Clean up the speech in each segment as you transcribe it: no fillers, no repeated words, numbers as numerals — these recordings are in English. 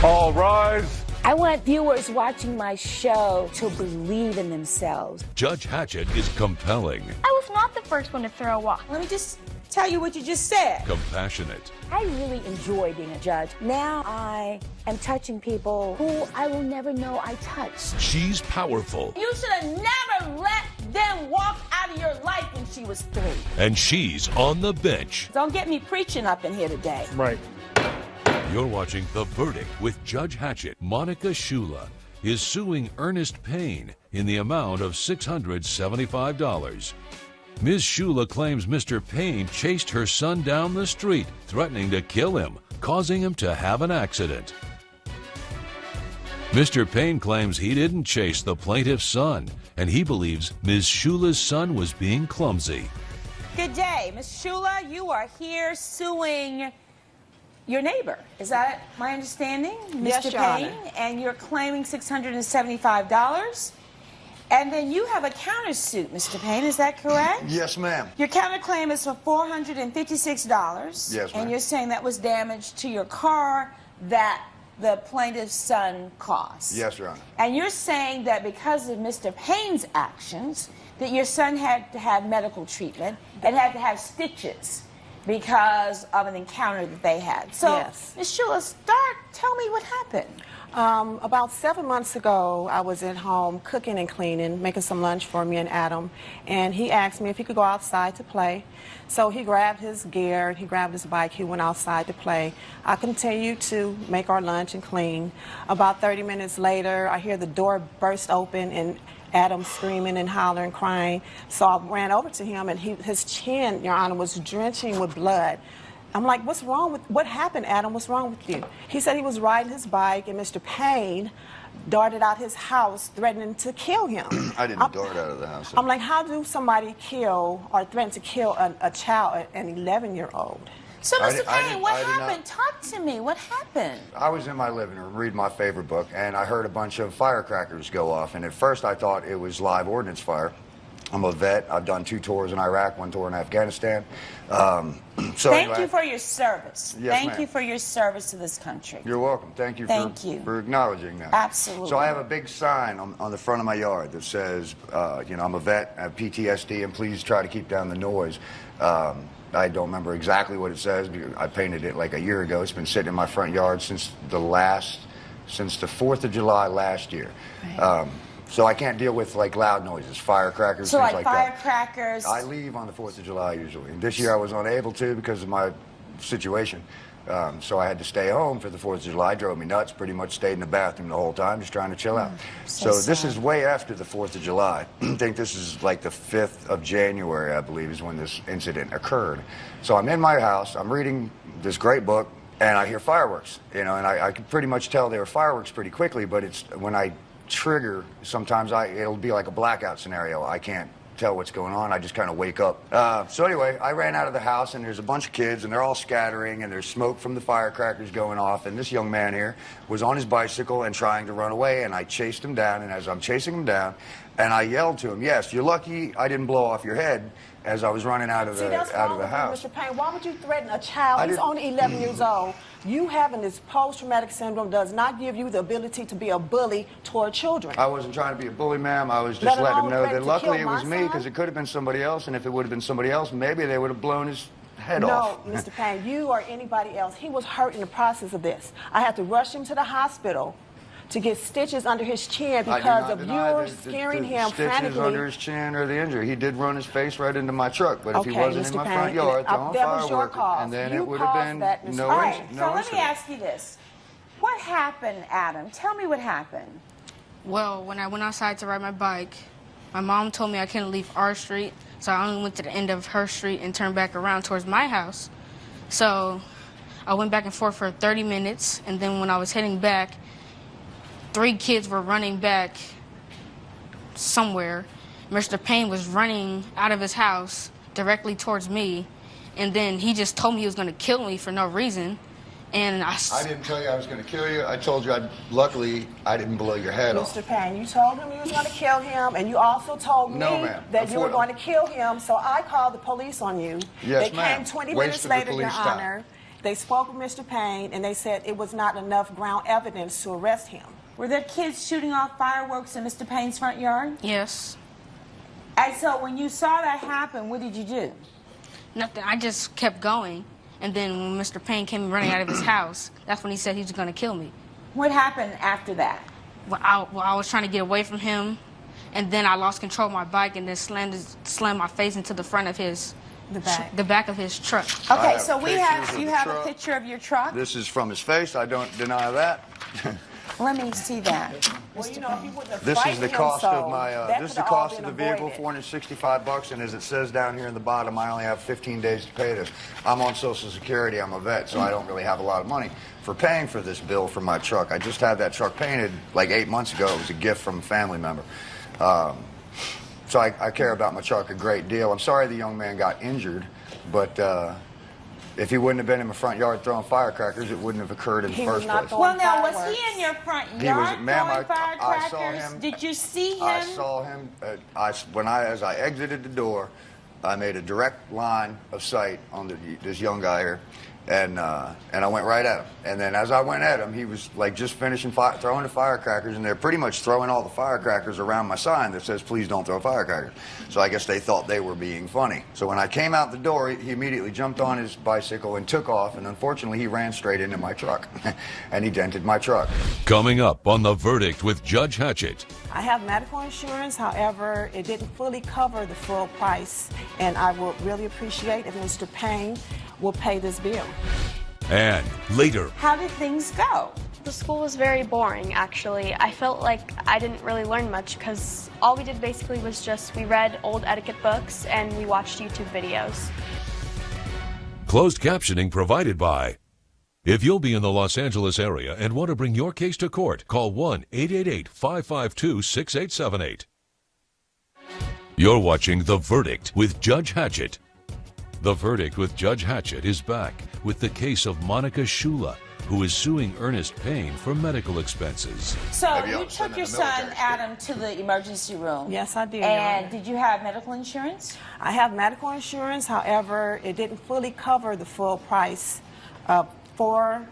All rise. I want viewers watching my show to believe in themselves. Judge Hatchett is compelling. I was not the first one to throw a walk. Let me just tell you what you just said. Compassionate. I really enjoy being a judge. Now I am touching people who I will never know I touched. She's powerful. You should have never let them walk out of your life when she was 3. And she's on the bench. Don't get me preaching up in here today. Right. You're watching The Verdict with Judge Hatchett. Monica Shula is suing Ernest Payne in the amount of $675. Ms. Shula claims Mr. Payne chased her son down the street, threatening to kill him, causing him to have an accident. Mr. Payne claims he didn't chase the plaintiff's son, and he believes Ms. Shula's son was being clumsy. Good day. Ms. Shula, you are here suing your neighbor. Is that my understanding? Yes, Mr. Your Payne, Honor. and you're claiming $675. And then you have a countersuit, Mr. Payne, is that correct? Yes, ma'am. Your counterclaim is for $456. Yes, ma'am. And you're saying that was damage to your car that the plaintiff's son caused. Yes, Your Honor. And you're saying that because of Mr. Payne's actions, that your son had to have medical treatment and had to have stitches because of an encounter that they had. So, Yes. Ms. Shula, tell me what happened. About 7 months ago, I was at home cooking and cleaning, making some lunch for me and Adam, and he asked me if he could go outside to play. So he grabbed his gear, he grabbed his bike, he went outside to play. I continued to make our lunch and clean. About 30 minutes later, I hear the door burst open and Adam screaming and hollering, crying. So I ran over to him, and his chin, Your Honor, was drenching with blood. I'm like, what happened, Adam? What's wrong with you? He said he was riding his bike, and Mr. Payne darted out his house, threatening to kill him. I didn't dart out of the house. I'm like, how do somebody kill or threaten to kill a child, an 11-year-old? So, Mr. Payne, I what did not- happened? Talk to me. What happened? I was in my living room reading my favorite book, and I heard a bunch of firecrackers go off. And at first I thought it was live ordnance fire. I'm a vet. I've done 2 tours in Iraq, 1 tour in Afghanistan. Thank you for your service. Yes, Thank ma'am. you for your service to this country. You're welcome. Thank you, for acknowledging that. Absolutely. So I have a big sign on the front of my yard that says, I'm a vet, I have PTSD, and please try to keep down the noise. I don't remember exactly what it says because I painted it like a year ago. It's been sitting in my front yard since the 4th of July last year. Right. So I can't deal with like loud noises, firecrackers, So things like that. firecrackers. I leave on the 4th of July usually. And this year I was unable to because of my situation. So I had to stay home for the 4th of July. Drove me nuts. Pretty much stayed in the bathroom the whole time, just trying to chill out. So This sad. is way after the 4th of July. I think this is like the 5th of January, I believe, is when this incident occurred. So I'm in my house. I'm reading this great book, and I hear fireworks. And I could pretty much tell they were fireworks pretty quickly. But it's when I trigger, sometimes it'll be like a blackout scenario. I can't tell what's going on. I just kind of wake up. So anyway, I ran out of the house, and there's a bunch of kids, and they're all scattering, and there's smoke from the firecrackers going off, and this young man here was on his bicycle and trying to run away, and I chased him down, and as I'm chasing him down, and I yelled to him, yes, you're lucky I didn't blow off your head, as I was running out of See, that's the wrong with house. you, Mr. Payne. Why would you threaten a child? I He's didn't- only 11 years old. You having this post-traumatic syndrome does not give you the ability to be a bully toward children. I wasn't trying to be a bully, ma'am. I was just Let letting him alone know threaten that to luckily it kill was my me, son? because it could have been somebody else, and if it would have been somebody else, maybe they would have blown his head off. No, Mr. Payne, you or anybody else, he was hurt in the process of this. I had to rush him to the hospital to get stitches under his chin I do because not of deny you scaring the him stitches frantically. under his chin or the injury. He did run his face right into my truck, but if he Okay, wasn't Mr. in my Payne, front yard throwing that was your fireworks, cause. and then You it would have caused been that, Mr. no, Payne. All right, no so let me incident. ask you this. What happened, Adam? Tell me what happened. Well, when I went outside to ride my bike, my mom told me I couldn't leave our street, so I only went to the end of her street and turned back around towards my house. So I went back and forth for 30 minutes, and then when I was heading back, 3 kids were running back somewhere. Mr. Payne was running out of his house directly towards me, and then he just told me he was going to kill me for no reason. And I didn't tell you I was going to kill you. I told you, luckily, I didn't blow your head off. Mr. Payne, you told him you was going to kill him, and you also told No, me ma'am. that you were Before- going to kill him, so I called the police on you. Yes, They ma'am. came 20 Waste minutes of the later, Your police time. Honor, They spoke with Mr. Payne, and they said it was not enough ground evidence to arrest him. Were there kids shooting off fireworks in Mr. Payne's front yard? Yes. And so when you saw that happen, what did you do? Nothing. I just kept going. And then when Mr. Payne came running out of his house, that's when he said he was going to kill me. What happened after that? Well, I was trying to get away from him, and then I lost control of my bike and then slammed my face into the front of the back of his truck. Okay, have so you pictures of the have a truck. picture of your truck? This is from his face. I don't deny that. Let me see that. Well, you know, if he wouldn't have This is frightened the him cost so, of my. that This is could the have all cost of been the vehicle, avoided. $465, and as it says down here in the bottom, I only have 15 days to pay this. I'm on Social Security. I'm a vet, so I don't really have a lot of money for paying for this bill for my truck. I just had that truck painted like 8 months ago. It was a gift from a family member. So I care about my truck a great deal. I'm sorry the young man got injured, but if he wouldn't have been in my front yard throwing firecrackers, it wouldn't have occurred in the He was first not place. throwing Well, now, was fireworks. he in your front He yard was, ma'am, throwing firecrackers? I saw him. Did you see him? I saw him. As I exited the door, I made a direct line of sight on this young guy here, and I went right at him. And then as I went at him, he was like just finishing throwing the firecrackers, and they're pretty much throwing all the firecrackers around my sign that says "Please don't throw firecrackers." So I guess they thought they were being funny. So when I came out the door, he immediately jumped on his bicycle and took off. And unfortunately, he ran straight into my truck, and he dented my truck. Coming up on The Verdict with Judge Hatchett. I have medical insurance, however, it didn't fully cover the full price, and I would really appreciate if Mr. Payne will pay this bill. And later, How did things go? The school was very boring, actually. I felt like I didn't really learn much because all we did basically was just we read old etiquette books and we watched YouTube videos. closed captioning provided by. If you'll be in the Los Angeles area and want to bring your case to court, call 1-888-552-6878. You're watching The Verdict with Judge Hatchett. The Verdict with Judge Hatchett is back with the case of Monica Shula, who is suing Ernest Payne for medical expenses. So Maybe you I'll send took in your the son, military state. Adam, to the emergency room. Yes, I did, Your And Honor. did you have medical insurance? I have medical insurance, however, it didn't fully cover the full price for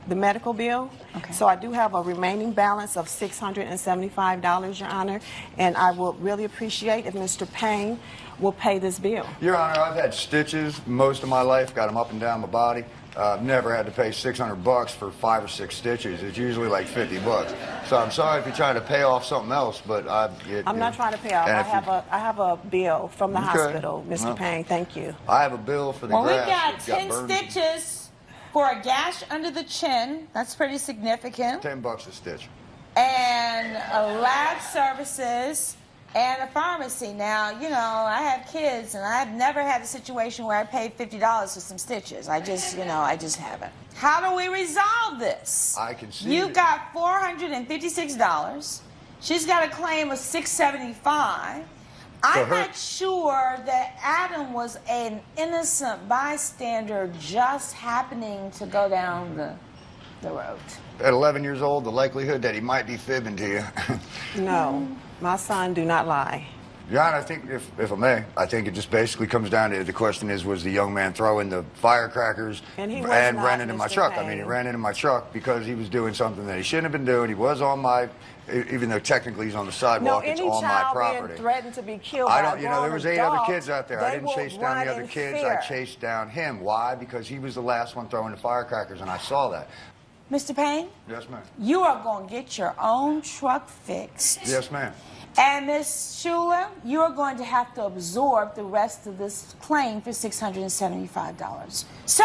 the medical bill. Okay. So I do have a remaining balance of $675, Your Honor, and I would really appreciate if Mr. Payne will pay this bill. Your Honor, I've had stitches most of my life, got them up and down my body. I've never had to pay $600 for 5 or 6 stitches. It's usually like $50. So I'm sorry if you're trying to pay off something else, but I'm not trying to pay off. and I if have a bill from the Okay. hospital, Mr. Well, Payne. Thank you. I have a bill for the Well, we grass. got that 10 burned. stitches for a gash under the chin. That's pretty significant. $10 a stitch. And lab services and a pharmacy. Now, you know, I have kids, and I've never had a situation where I paid $50 for some stitches. I just haven't. How do we resolve this? I can see You it. got $456. She's got a claim of $675. I'm her- not sure that Adam was an innocent bystander just happening to go down the road. At 11 years old, the likelihood that he might be fibbing to you. No, my son do not lie. Your Honor, I think, if I may, I think it just basically comes down to the question is, was the young man throwing the firecrackers And he was ran not, into my Mr. truck? I Payne. mean, he ran into my truck because he was doing something that he shouldn't have been doing. He was on my, even though technically he's on the No, sidewalk, it's any on my child property. being threatened to be killed I by don't, a you know, there grown was 8 adult, other kids out there. I they didn't will chase down run the other in kids. fear. I chased down him. Why? Because he was the last one throwing the firecrackers, and I saw that. Mr. Payne, Yes, ma'am. you are going to get your own truck fixed. Yes, ma'am. And Ms. Shula, you are going to have to absorb the rest of this claim for $675. So,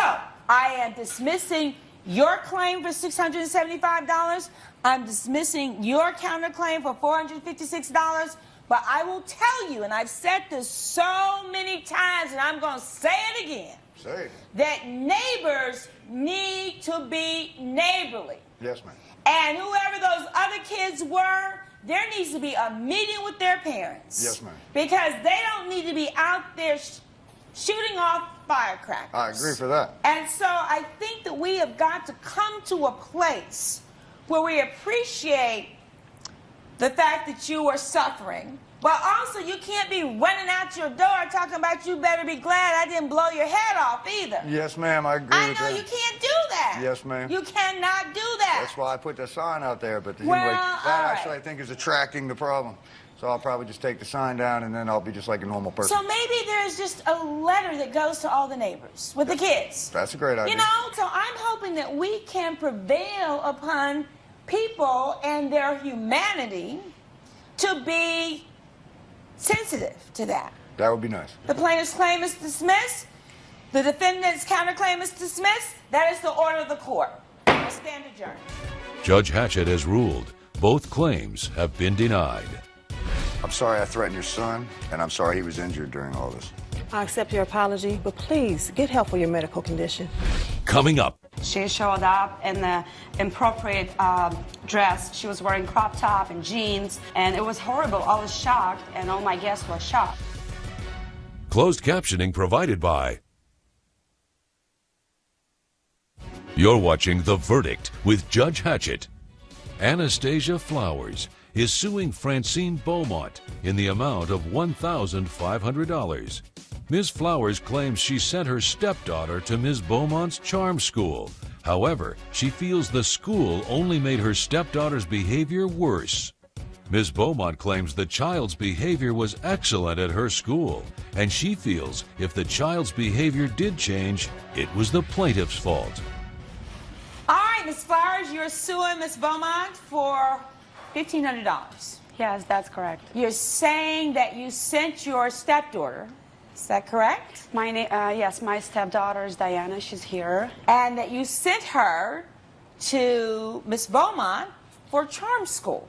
I am dismissing your claim for $675. I'm dismissing your counterclaim for $456. But I will tell you, and I've said this so many times, and I'm going to say it again, Say it. that neighbors need to be neighborly. Yes, ma'am. And whoever those other kids were, there needs to be a meeting with their parents. Yes, ma'am. Because they don't need to be out there shooting off firecrackers. I agree for that. And so I think that we have got to come to a place where we appreciate the fact that you are suffering, But also, you can't be running out your door talking about you better be glad I didn't blow your head off either. Yes, ma'am, I agree I with know that. you can't do that. Yes, ma'am. You cannot do that. That's why I put the sign out there, but Well, anyway, all that right. actually I think is attracting the problem. So I'll probably just take the sign down and then I'll be just like a normal person. So maybe there's just a letter that goes to all the neighbors with the kids. That's a great idea. You know, so I'm hoping that we can prevail upon people and their humanity to be sensitive to that. That would be nice. The plaintiff's claim is dismissed. The defendant's counterclaim is dismissed. That is the order of the court. I stand adjourned. Judge Hatchett has ruled both claims have been denied. I'm sorry I threatened your son, and I'm sorry he was injured during all this. I accept your apology, but please get help for your medical condition. Coming up, She showed up in the inappropriate dress. She was wearing crop top and jeans, and it was horrible. I was shocked, and all my guests were shocked. closed captioning provided by. You're watching The Verdict with Judge Hatchett. Anastasia Flowers is suing Francine Beaumont in the amount of $1,500. Ms. Flowers claims she sent her stepdaughter to Ms. Beaumont's charm school. However, she feels the school only made her stepdaughter's behavior worse. Ms. Beaumont claims the child's behavior was excellent at her school, and she feels if the child's behavior did change, it was the plaintiff's fault. All right, Ms. Flowers, you're suing Ms. Beaumont for $1,500. Yes, that's correct. You're saying that you sent your stepdaughter, is that correct? Yes, my stepdaughter is Diana. She's here. And that you sent her to Ms. Beaumont for charm school.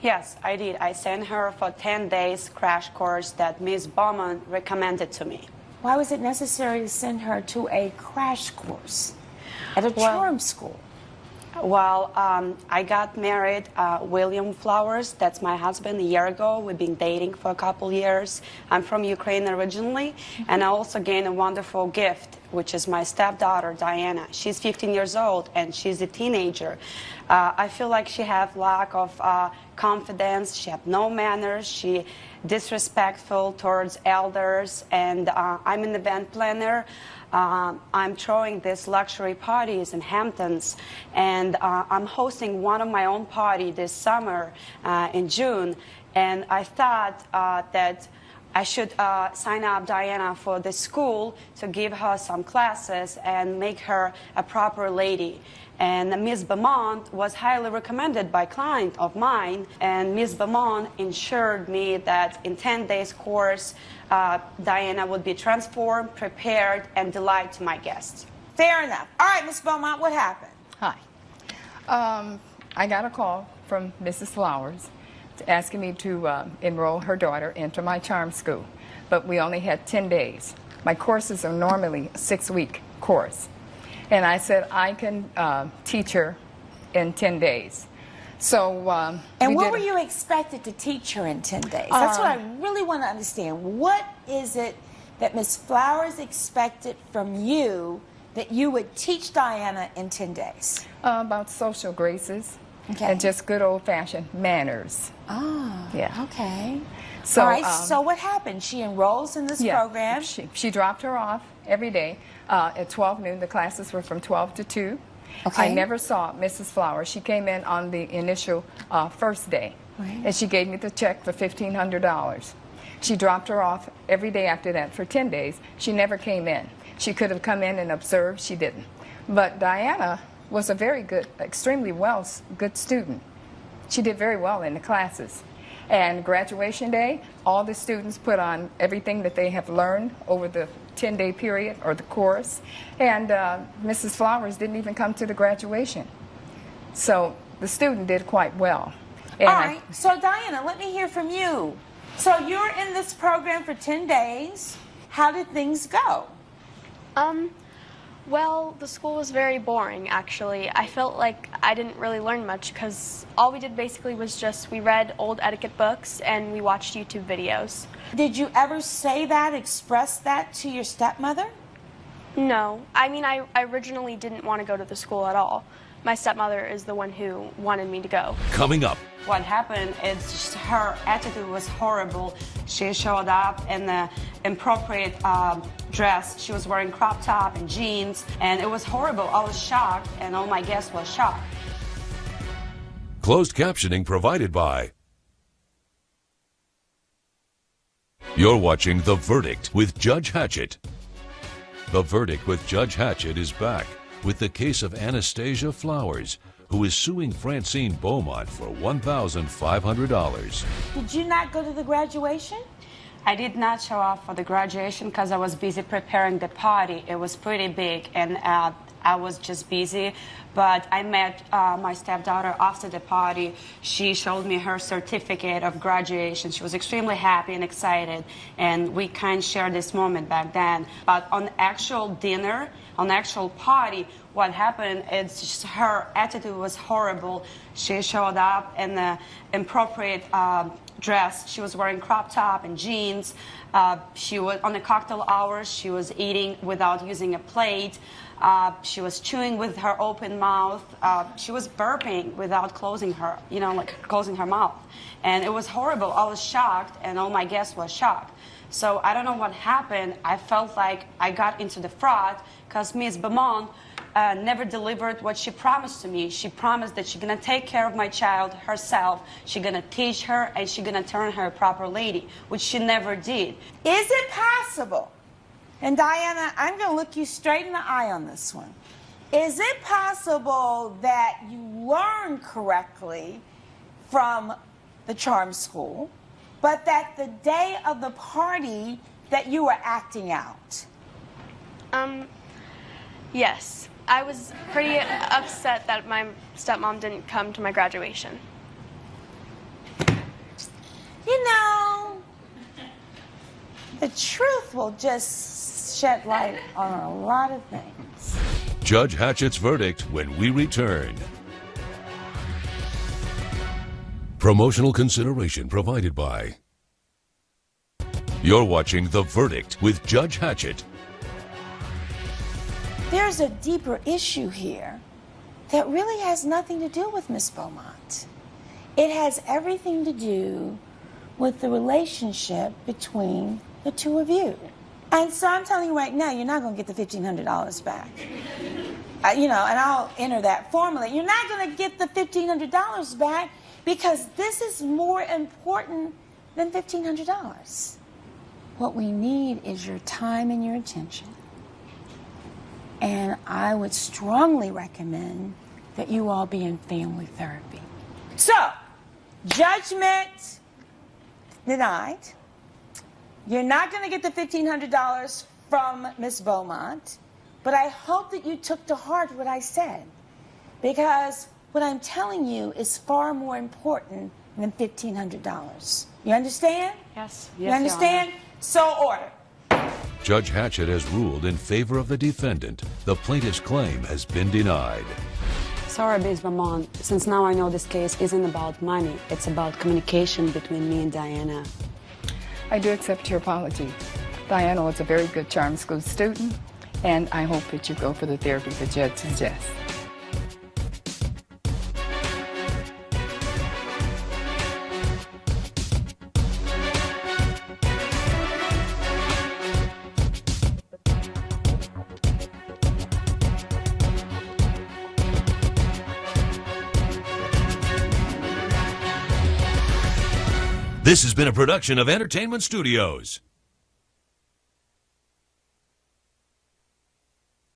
Yes, I did. I sent her for 10 days crash course that Ms. Beaumont recommended to me. Why was it necessary to send her to a crash course at a charm school? Well, I got married, William Flowers, that's my husband, a year ago. We've been dating for a couple years. I'm from Ukraine originally, and I also gained a wonderful gift, which is my stepdaughter, Diana. She's 15 years old, and she's a teenager. I feel like she has lack of confidence. She has no manners. She disrespectful towards elders, and I'm an event planner. I'm throwing these luxury parties in Hamptons, and I'm hosting one of my own party this summer in June, and I thought that I should sign up Diana for the school to give her some classes and make her a proper lady. And Ms. Beaumont was highly recommended by a client of mine, and Ms. Beaumont ensured me that in 10 days course, Diana would be transformed, prepared, and delight to my guests. Fair enough. All right, Ms. Beaumont, what happened? Hi. I got a call from Mrs. Flowers asking me to enroll her daughter into my charm school, but we only had 10 days. My courses are normally a 6-week course, and I said I can teach her in 10 days. So, and what were you expected to teach her in 10 days? That's what I really want to understand. What is it that Ms. Flowers expected from you that you would teach Diana in 10 days? About social graces, Okay. and just good old-fashioned manners. Oh, Yeah. okay. So, All right, so what happened? She enrolls in this program. She dropped her off every day at 12 noon. The classes were from 12 to 2. Okay. I never saw Mrs. Flowers. She came in on the initial first day, Right. and she gave me the check for $1,500. She dropped her off every day after that for 10 days. She never came in. She could have come in and observed. She didn't. But Diana was a very good, extremely good student. She did very well in the classes. And graduation day, all the students put on everything that they have learned over the 10-day period or the course. And Mrs. Flowers didn't even come to the graduation. So the student did quite well. And All right, so Diana, let me hear from you. So you're in this program for 10 days. How did things go? Well, the school was very boring, actually. I felt like I didn't really learn much because all we did basically was just we read old etiquette books and we watched YouTube videos. Did you ever say that, express that to your stepmother? No. I mean, I originally didn't want to go to the school at all. my stepmother is the one who wanted me to go. Coming up, What happened is just her attitude was horrible. She showed up in the inappropriate dress. She was wearing crop top and jeans, and it was horrible. I was shocked, and all my guests were shocked. closed captioning provided by. You're watching The Verdict with Judge Hatchett. The Verdict with Judge Hatchett is back with the case of Anastasia Flowers, who is suing Francine Beaumont for $1,500. Did you not go to the graduation? I did not show up for the graduation because I was busy preparing the party. It was pretty big, and I was just busy. But I met my stepdaughter after the party. She showed me her certificate of graduation. She was extremely happy and excited, and we kind of shared this moment back then. But on actual dinner, on actual party, what happened is just her attitude was horrible. She showed up in the inappropriate dress. She was wearing crop top and jeans. She was on the cocktail hours. She was eating without using a plate. She was chewing with her open mouth. She was burping without closing her, closing her mouth. And it was horrible. I was shocked, and all my guests were shocked. So I don't know what happened. I felt like I got into the fraud because Ms. Beaumont never delivered what she promised to me. She promised that she's going to take care of my child herself. She's going to teach her, and she's going to turn her a proper lady, which she never did. Is it possible? And Diana, I'm going to look you straight in the eye on this one. Is it possible that you learned correctly from the charm school, but that the day of the party that you were acting out? Yes. I was pretty upset that my stepmom didn't come to my graduation. You know, the truth will just shed light on a lot of things. Judge Hatchett's verdict when we return. Promotional consideration provided by. You're watching The Verdict with Judge Hatchett. There's a deeper issue here that really has nothing to do with Miss Beaumont. It has everything to do with the relationship between the two of you. And so I'm telling you right now, you're not going to get the $1,500 back. And I'll enter that formally. You're not going to get the $1,500 back because this is more important than $1,500. What we need is your time and your attention. And I would strongly recommend that you all be in family therapy. So, judgment denied. You're not going to get the $1,500 from Miss Beaumont, but I hope that you took to heart what I said, because what I'm telling you is far more important than $1,500. You understand? Yes. You understand? So ordered. Judge Hatchett has ruled in favor of the defendant. The plaintiff's claim has been denied. Sorry, Ms. Beaumont. Since now I know this case isn't about money, it's about communication between me and Diana. I do accept your apology. Diana was a very good charm school student, and I hope that you go for the therapy the judge suggests. This has been a production of Entertainment Studios.